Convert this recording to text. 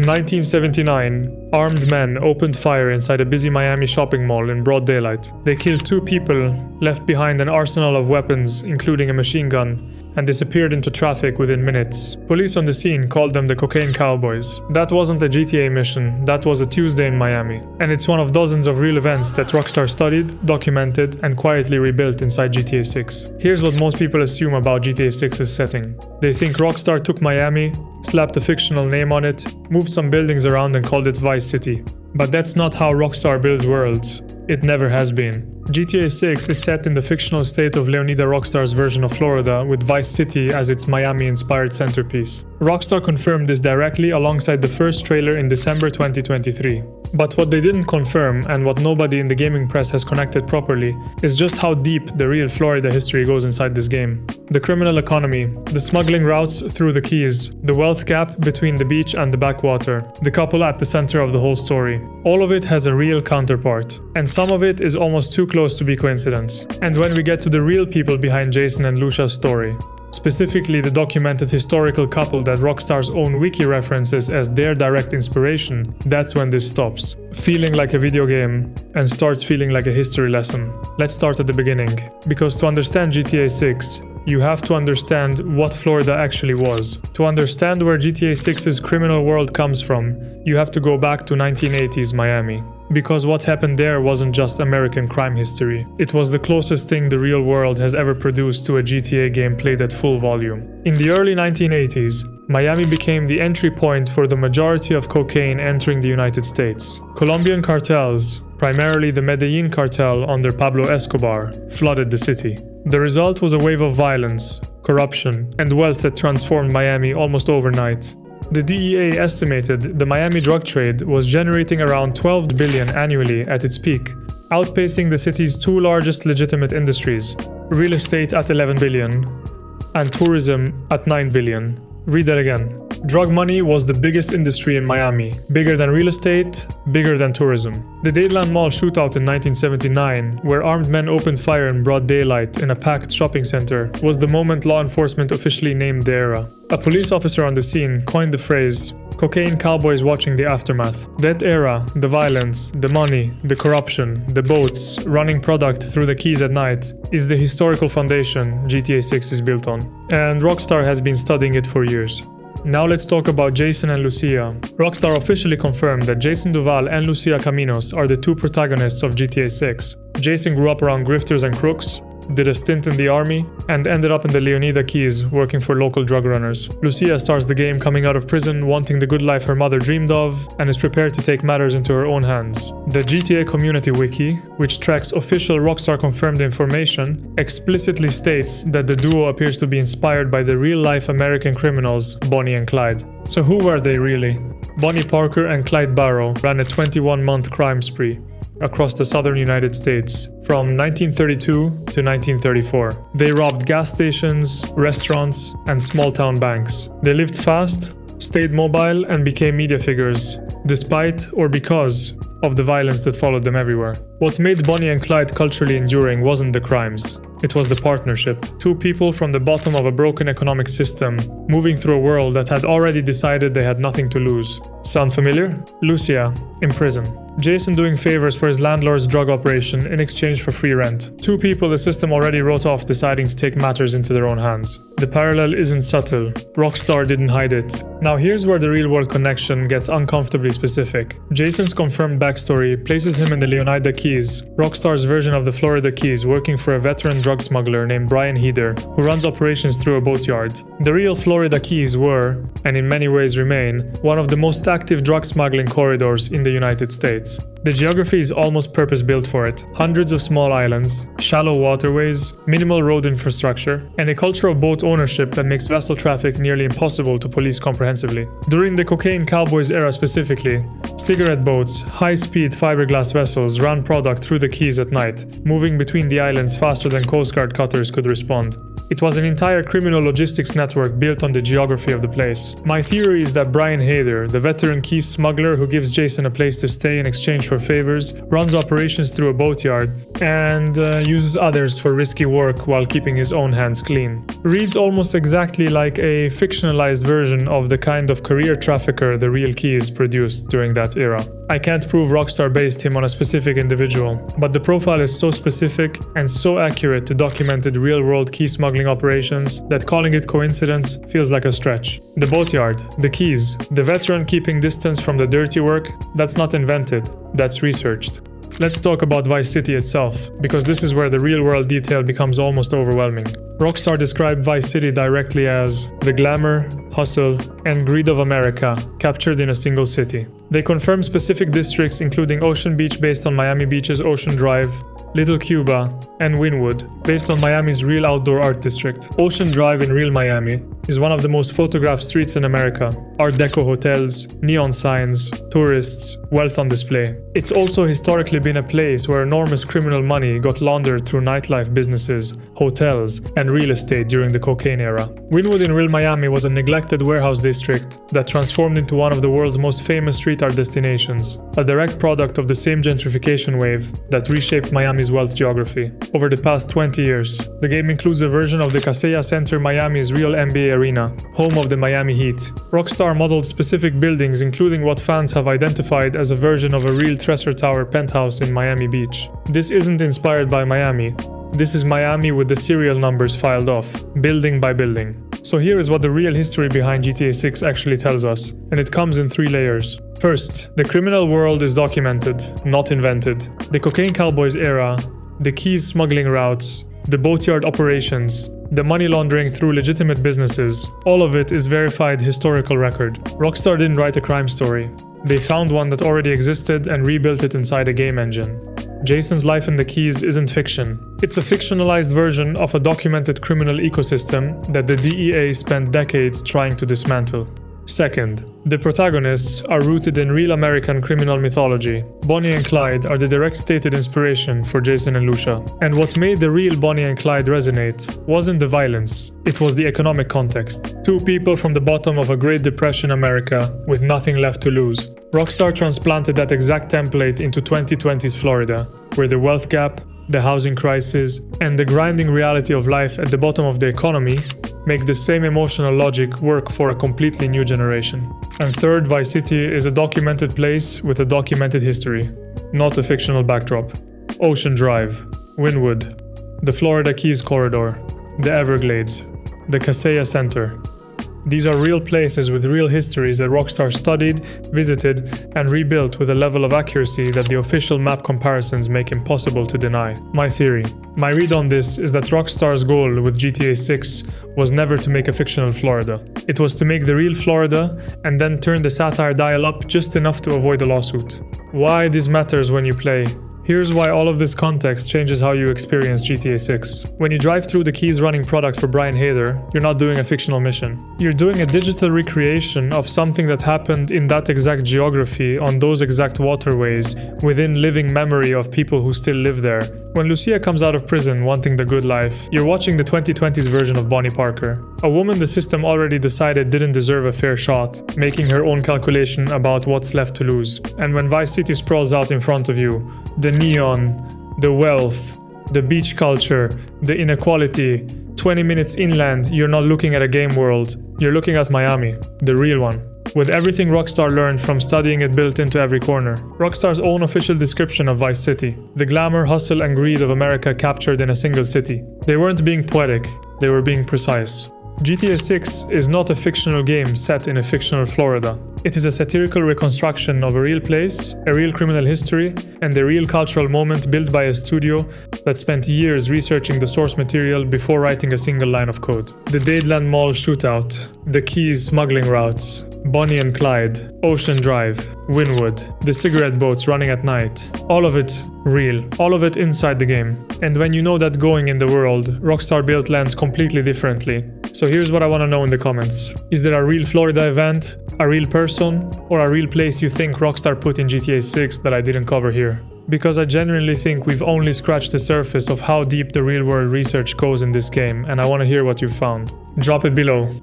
In 1979, armed men opened fire inside a busy Miami shopping mall in broad daylight. They killed 2 people, left behind an arsenal of weapons, including a machine gun, and disappeared into traffic within minutes. Police on the scene called them the Cocaine Cowboys. That wasn't a GTA mission, that was a Tuesday in Miami. And it's one of dozens of real events that Rockstar studied, documented, and quietly rebuilt inside GTA 6. Here's what most people assume about GTA 6's setting. They think Rockstar took Miami, slapped a fictional name on it, moved some buildings around and called it Vice City. But that's not how Rockstar builds worlds. It never has been. GTA 6 is set in the fictional state of Leonida Rockstar's version of Florida, with Vice City as its Miami-inspired centerpiece. Rockstar confirmed this directly alongside the first trailer in December 2023. But what they didn't confirm, and what nobody in the gaming press has connected properly, is just how deep the real Florida history goes inside this game. The criminal economy, the smuggling routes through the Keys, the wealth gap between the beach and the backwater, the couple at the center of the whole story. All of it has a real counterpart, and some of it is almost too close to be coincidence. And when we get to the real people behind Jason and Lucia's story, specifically the documented historical couple that Rockstar's own wiki references as their direct inspiration, that's when this stops feeling like a video game and starts feeling like a history lesson. Let's start at the beginning, because to understand GTA 6, you have to understand what Florida actually was. To understand where GTA 6's criminal world comes from, you have to go back to 1980s Miami. Because what happened there wasn't just American crime history. It was the closest thing the real world has ever produced to a GTA game played at full volume. In the early 1980s, Miami became the entry point for the majority of cocaine entering the United States. Colombian cartels, primarily the Medellin cartel under Pablo Escobar, flooded the city. The result was a wave of violence, corruption, and wealth that transformed Miami almost overnight. The DEA estimated the Miami drug trade was generating around $12 billion annually at its peak, outpacing the city's 2 largest legitimate industries, real estate at $11 billion and tourism at $9 billion. Read that again. Drug money was the biggest industry in Miami, bigger than real estate, bigger than tourism. The Dadeland Mall shootout in 1979, where armed men opened fire in broad daylight in a packed shopping center, was the moment law enforcement officially named the era. A police officer on the scene coined the phrase, "Cocaine Cowboys watching the aftermath." That era, the violence, the money, the corruption, the boats, running product through the Keys at night, is the historical foundation GTA 6 is built on. And Rockstar has been studying it for years. Now let's talk about Jason and Lucia. Rockstar officially confirmed that Jason Duval and Lucia Caminos are the 2 protagonists of GTA 6. Jason grew up around grifters and crooks, did a stint in the army, and ended up in the Leonida Keys working for local drug runners. Lucia starts the game coming out of prison, wanting the good life her mother dreamed of, and is prepared to take matters into her own hands. The GTA Community Wiki, which tracks official Rockstar-confirmed information, explicitly states that the duo appears to be inspired by the real-life American criminals Bonnie and Clyde. So who were they really? Bonnie Parker and Clyde Barrow ran a 21-month crime spree across the southern United States from 1932 to 1934. They robbed gas stations, restaurants, and small-town banks. They lived fast, stayed mobile, and became media figures, despite or because of the violence that followed them everywhere. What made Bonnie and Clyde culturally enduring wasn't the crimes. It was the partnership. 2 people from the bottom of a broken economic system, moving through a world that had already decided they had nothing to lose. Sound familiar? Lucia, in prison. Jason doing favors for his landlord's drug operation in exchange for free rent. 2 people the system already wrote off deciding to take matters into their own hands. The parallel isn't subtle. Rockstar didn't hide it. Now here's where the real-world connection gets uncomfortably specific. Jason's confirmed backstory places him in the Leonida Keys, Rockstar's version of the Florida Keys, working for a veteran drug smuggler named Brian Heder, who runs operations through a boatyard. The real Florida Keys were, and in many ways remain, one of the most active drug smuggling corridors in the United States. The geography is almost purpose-built for it. Hundreds of small islands, shallow waterways, minimal road infrastructure, and a culture of boat ownership that makes vessel traffic nearly impossible to police comprehensively. During the Cocaine Cowboys era specifically, cigarette boats, high-speed fiberglass vessels ran product through the Keys at night, moving between the islands faster than Coast Guard cutters could respond. It was an entire criminal logistics network built on the geography of the place. My theory is that Brian Hader, the veteran keys smuggler who gives Jason a place to stay in exchange for favors, runs operations through a boatyard, and uses others for risky work while keeping his own hands clean. Reads almost exactly like a fictionalized version of the kind of career trafficker the real Keys produced during that era. I can't prove Rockstar based him on a specific individual, but the profile is so specific and so accurate to documented real-world key smuggling operations that calling it coincidence feels like a stretch. The boatyard, the Keys, the veteran keeping distance from the dirty work, that's not invented, that's researched. Let's talk about Vice City itself, because this is where the real-world detail becomes almost overwhelming. Rockstar described Vice City directly as the glamour, hustle, and greed of America captured in a single city. They confirmed specific districts including Ocean Beach based on Miami Beach's Ocean Drive, Little Cuba, and Wynwood, based on Miami's real outdoor art district. Ocean Drive in real Miami is one of the most photographed streets in America. Art Deco hotels, neon signs, tourists, wealth on display. It's also historically been a place where enormous criminal money got laundered through nightlife businesses, hotels, and real estate during the cocaine era. Wynwood in real Miami was a neglected warehouse district that transformed into one of the world's most famous street art destinations, a direct product of the same gentrification wave that reshaped Miami's wealth geography. Over the past 20 years, the game includes a version of the Kaseya Center Miami's real NBA arena, home of the Miami Heat. Rockstar modeled specific buildings including what fans have identified as a version of a real Tresor Tower penthouse in Miami Beach. This isn't inspired by Miami. This is Miami with the serial numbers filed off, building by building. So here is what the real history behind GTA 6 actually tells us, and it comes in 3 layers. First, the criminal world is documented, not invented. The Cocaine Cowboys era, the Keys smuggling routes, the boatyard operations, the money laundering through legitimate businesses, all of it is verified historical record. Rockstar didn't write a crime story. They found one that already existed and rebuilt it inside a game engine. Jason's life in the Keys isn't fiction. It's a fictionalized version of a documented criminal ecosystem that the DEA spent decades trying to dismantle. Second, the protagonists are rooted in real American criminal mythology. Bonnie and Clyde are the direct stated inspiration for Jason and Lucia. And what made the real Bonnie and Clyde resonate wasn't the violence, it was the economic context. 2 people from the bottom of a Great Depression America with nothing left to lose. Rockstar transplanted that exact template into 2020's Florida, where the wealth gap, the housing crisis, and the grinding reality of life at the bottom of the economy make the same emotional logic work for a completely new generation. And third, Vice City is a documented place with a documented history, not a fictional backdrop. Ocean Drive, Wynwood, the Florida Keys Corridor, the Everglades, the Kaseya Center. These are real places with real histories that Rockstar studied, visited, and rebuilt with a level of accuracy that the official map comparisons make impossible to deny. My theory. My read on this is that Rockstar's goal with GTA 6 was never to make a fictional Florida. It was to make the real Florida and then turn the satire dial up just enough to avoid a lawsuit. Why this matters when you play. Here's why all of this context changes how you experience GTA 6. When you drive through the Keys running product for Brian Hader, you're not doing a fictional mission. You're doing a digital recreation of something that happened in that exact geography on those exact waterways within living memory of people who still live there. When Lucia comes out of prison wanting the good life, you're watching the 2020s version of Bonnie Parker. A woman the system already decided didn't deserve a fair shot, making her own calculation about what's left to lose. And when Vice City sprawls out in front of you, the neon, the wealth, the beach culture, the inequality, 20 minutes inland, you're not looking at a game world, you're looking at Miami, the real one. With everything Rockstar learned from studying it built into every corner. Rockstar's own official description of Vice City. The glamour, hustle, and greed of America captured in a single city. They weren't being poetic, they were being precise. GTA 6 is not a fictional game set in a fictional Florida. It is a satirical reconstruction of a real place, a real criminal history, and a real cultural moment built by a studio that spent years researching the source material before writing a single line of code. The Dadeland Mall shootout, the Keys smuggling routes, Bonnie and Clyde, Ocean Drive, Wynwood, the cigarette boats running at night. All of it real. All of it inside the game. And when you know that going in the world, Rockstar built lands completely differently. So here's what I want to know in the comments. Is there a real Florida event, a real person, or a real place you think Rockstar put in GTA 6 that I didn't cover here? because I genuinely think we've only scratched the surface of how deep the real-world research goes in this game, and I want to hear what you've found. Drop it below.